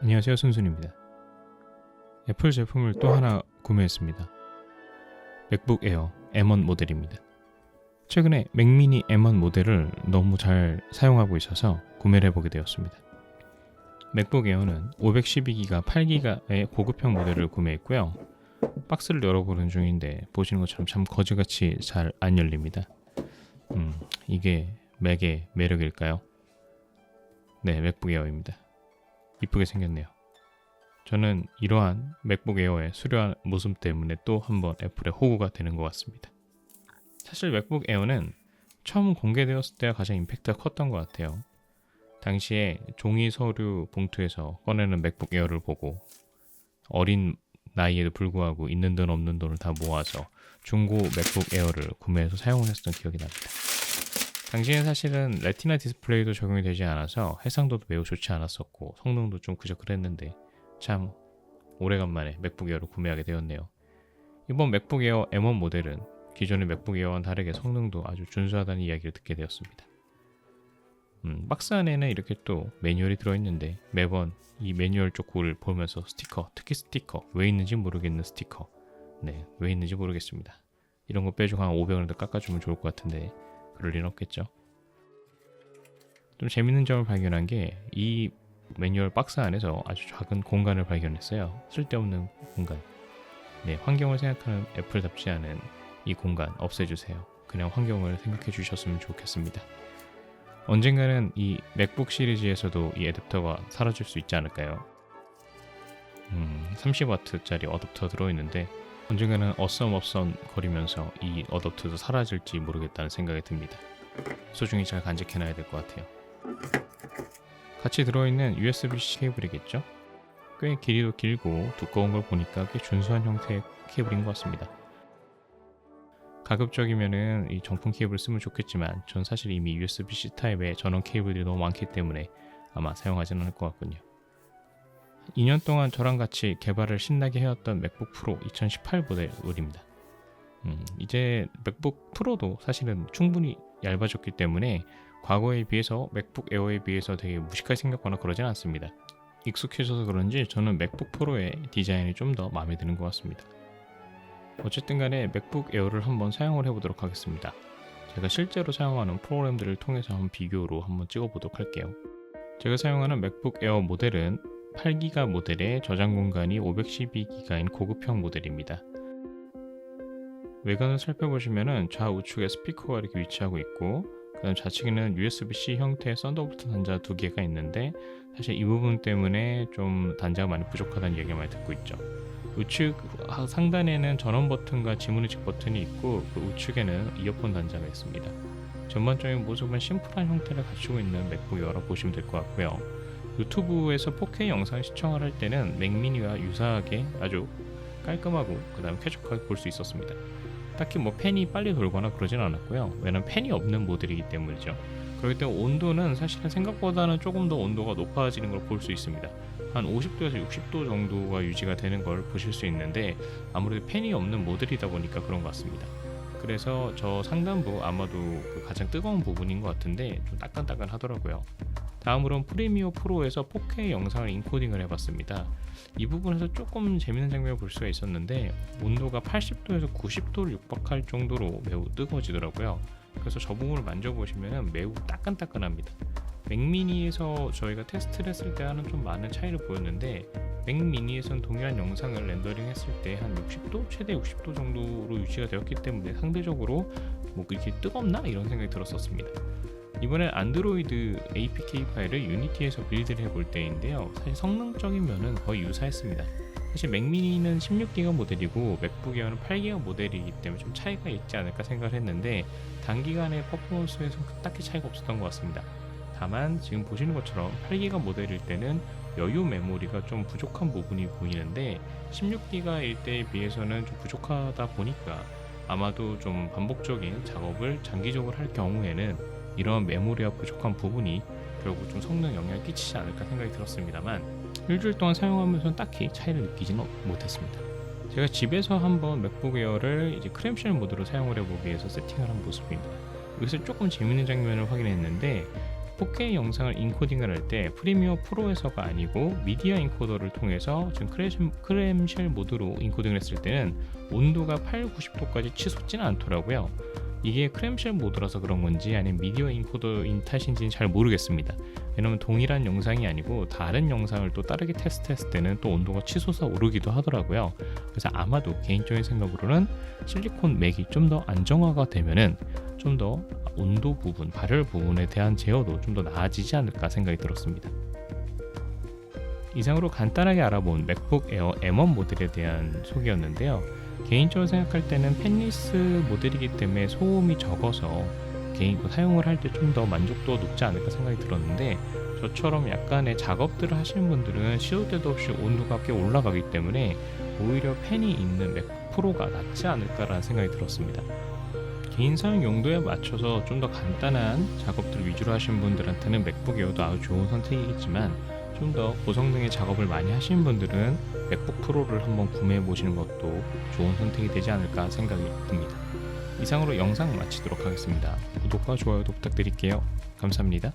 안녕하세요, 순순입니다. 애플 제품을 또 하나 구매했습니다. 맥북 에어 M1 모델입니다. 최근에 맥미니 M1 모델을 너무 잘 사용하고 있어서 구매를 해보게 되었습니다. 맥북 에어는 512기가 8기가의 고급형 모델을 구매했고요. 박스를 열어보는 중인데 보시는 것처럼 참 거지같이 잘 안 열립니다. 이게 맥의 매력일까요? 네, 맥북 에어입니다. 이쁘게 생겼네요. 저는 이러한 맥북 에어의 수려한 모습 때문에 또 한번 애플의 호구가 되는 것 같습니다. 사실 맥북 에어는 처음 공개되었을 때가 가장 임팩트가 컸던 것 같아요. 당시에 종이 서류 봉투에서 꺼내는 맥북 에어를 보고 어린 나이에도 불구하고 있는 돈 없는 돈을 다 모아서 중고 맥북 에어를 구매해서 사용을 했었던 기억이 납니다. 당시엔 사실은 레티나 디스플레이도 적용이 되지 않아서 해상도도 매우 좋지 않았었고 성능도 좀 그랬는데 참 오래간만에 맥북 에어를 구매하게 되었네요. 이번 맥북 에어 M1 모델은 기존의 맥북 에어와는 다르게 성능도 아주 준수하다는 이야기를 듣게 되었습니다. 박스 안에는 이렇게 또 매뉴얼이 들어있는데 매번 이 매뉴얼 쪽을 보면서 특히 스티커, 왜 있는지 모르겠는 스티커, 네, 왜 있는지 모르겠습니다. 이런 거 빼주고 한 500원을 더 깎아주면 좋을 것 같은데 그럴 리는 없겠죠. 좀 재밌는 점을 발견한 게 이 매뉴얼 박스 안에서 아주 작은 공간을 발견했어요. 쓸데없는 공간. 네, 환경을 생각하는 애플답지 않은 이 공간 없애주세요. 그냥 환경을 생각해 주셨으면 좋겠습니다. 언젠가는 이 맥북 시리즈에서도 이 애답터가 사라질 수 있지 않을까요? 30W짜리 어댑터 들어있는데 언젠가는 어썸 거리면서 이 어댑터도 사라질지 모르겠다는 생각이 듭니다. 소중히 잘 간직해놔야 될 것 같아요. 같이 들어있는 USB-C 케이블이겠죠? 꽤 길이도 길고 두꺼운 걸 보니까 꽤 준수한 형태의 케이블인 것 같습니다. 가급적이면은 이 정품 케이블을 쓰면 좋겠지만 전 사실 이미 USB-C 타입의 전원 케이블들이 너무 많기 때문에 아마 사용하지는 않을 것 같군요. 2년 동안 저랑 같이 개발을 신나게 해왔던 맥북 프로 2018 모델입니다. 이제 맥북 프로도 사실은 충분히 얇아졌기 때문에 과거에 비해서 맥북 에어에 비해서 되게 무식하게 생겼거나 그러진 않습니다. 익숙해져서 그런지 저는 맥북 프로의 디자인이 좀 더 마음에 드는 것 같습니다. 어쨌든 간에 맥북 에어를 한번 사용을 해보도록 하겠습니다. 제가 실제로 사용하는 프로그램들을 통해서 한번 비교로 한번 찍어보도록 할게요. 제가 사용하는 맥북 에어 모델은 8기가 모델의 저장 공간이 512기가인 고급형 모델입니다. 외관을 살펴보시면 좌우측에 스피커가 이렇게 위치하고 있고 그다음 좌측에는 USB-C 형태의 썬더볼트 단자 2개가 있는데 사실 이 부분 때문에 좀 단자가 많이 부족하다는 얘기를 많이 듣고 있죠. 우측 상단에는 전원 버튼과 지문인식 버튼이 있고 그 우측에는 이어폰 단자가 있습니다. 전반적인 모습은 심플한 형태를 갖추고 있는 맥북 에어라고 보시면 될 것 같고요. 유튜브에서 4K 영상을 시청을 할 때는 맥미니와 유사하게 아주 깔끔하고 그 다음에 쾌적하게 볼 수 있었습니다. 딱히 뭐 팬이 빨리 돌거나 그러진 않았고요. 왜냐면 팬이 없는 모델이기 때문이죠. 그렇기 때문에 온도는 사실은 생각보다는 조금 더 온도가 높아지는 걸 볼 수 있습니다. 한 50도에서 60도 정도가 유지가 되는 걸 보실 수 있는데 아무래도 팬이 없는 모델이다 보니까 그런 것 같습니다. 그래서 저 상단부 아마도 그 가장 뜨거운 부분인 것 같은데 좀 따끈따끈 하더라고요. 다음으로는 프리미어 프로에서 4K 영상을 인코딩을 해봤습니다. 이 부분에서 조금 재밌는 장면을 볼 수가 있었는데 온도가 80도에서 90도를 육박할 정도로 매우 뜨거워지더라고요. 그래서 저 부분을 만져보시면 매우 따끈따끈합니다. 맥미니에서 저희가 테스트를 했을 때와는 좀 많은 차이를 보였는데 맥미니에서는 동일한 영상을 렌더링 했을 때 한 60도? 최대 60도 정도로 유지가 되었기 때문에 상대적으로 뭐 이렇게 뜨겁나? 이런 생각이 들었었습니다. 이번엔 안드로이드 APK 파일을 유니티에서 빌드를 해볼 때인데요. 사실 성능적인 면은 거의 유사했습니다. 사실 맥미니는 16기가 모델이고 맥북 에어는 8기가 모델이기 때문에 좀 차이가 있지 않을까 생각을 했는데 단기간의 퍼포먼스에서는 딱히 차이가 없었던 것 같습니다. 다만 지금 보시는 것처럼 8기가 모델일 때는 여유 메모리가 좀 부족한 부분이 보이는데 16기가일 때에 비해서는 좀 부족하다 보니까 아마도 좀 반복적인 작업을 장기적으로 할 경우에는 이런 메모리와 부족한 부분이 결국 좀 성능 영향을 끼치지 않을까 생각이 들었습니다만 일주일 동안 사용하면서 딱히 차이를 느끼지는 못했습니다. 제가 집에서 한번 맥북 에어를 이제 크램쉘 모드로 사용을 해보기 위해서 세팅을 한 모습입니다. 여기서 조금 재밌는 장면을 확인했는데 4K 영상을 인코딩을 할 때 프리미어 프로에서가 아니고 미디어 인코더를 통해서 지금 크램쉘 모드로 인코딩을 했을 때는 온도가 90도까지 치솟지는 않더라고요. 이게 크램쉘 모드라서 그런 건지 아니면 미디어 인코더인 탓인지는 잘 모르겠습니다. 왜냐면 동일한 영상이 아니고 다른 영상을 또 다르게 테스트했을 때는 또 온도가 치솟아 오르기도 하더라고요. 그래서 아마도 개인적인 생각으로는 실리콘 맥이 좀 더 안정화가 되면은 좀 더 온도 부분, 발열 부분에 대한 제어도 좀 더 나아지지 않을까 생각이 들었습니다. 이상으로 간단하게 알아본 맥북 에어 M1 모델에 대한 소개였는데요. 개인적으로 생각할 때는 펜리스 모델이기 때문에 소음이 적어서 사용을 할 때 좀 더 만족도가 높지 않을까 생각이 들었는데, 저처럼 약간의 작업들을 하시는 분들은 시도 때도 없이 온도가 꽤 올라가기 때문에 오히려 펜이 있는 맥북 프로가 낫지 않을까라는 생각이 들었습니다. 개인 사용 용도에 맞춰서 좀 더 간단한 작업들 위주로 하시는 분들한테는 맥북 에어도 아주 좋은 선택이겠지만, 좀 더 고성능의 작업을 많이 하시는 분들은 맥북 프로를 한번 구매해 보시는 것도 좋은 선택이 되지 않을까 생각이 듭니다. 이상으로 영상 마치도록 하겠습니다. 구독과 좋아요도 부탁드릴게요. 감사합니다.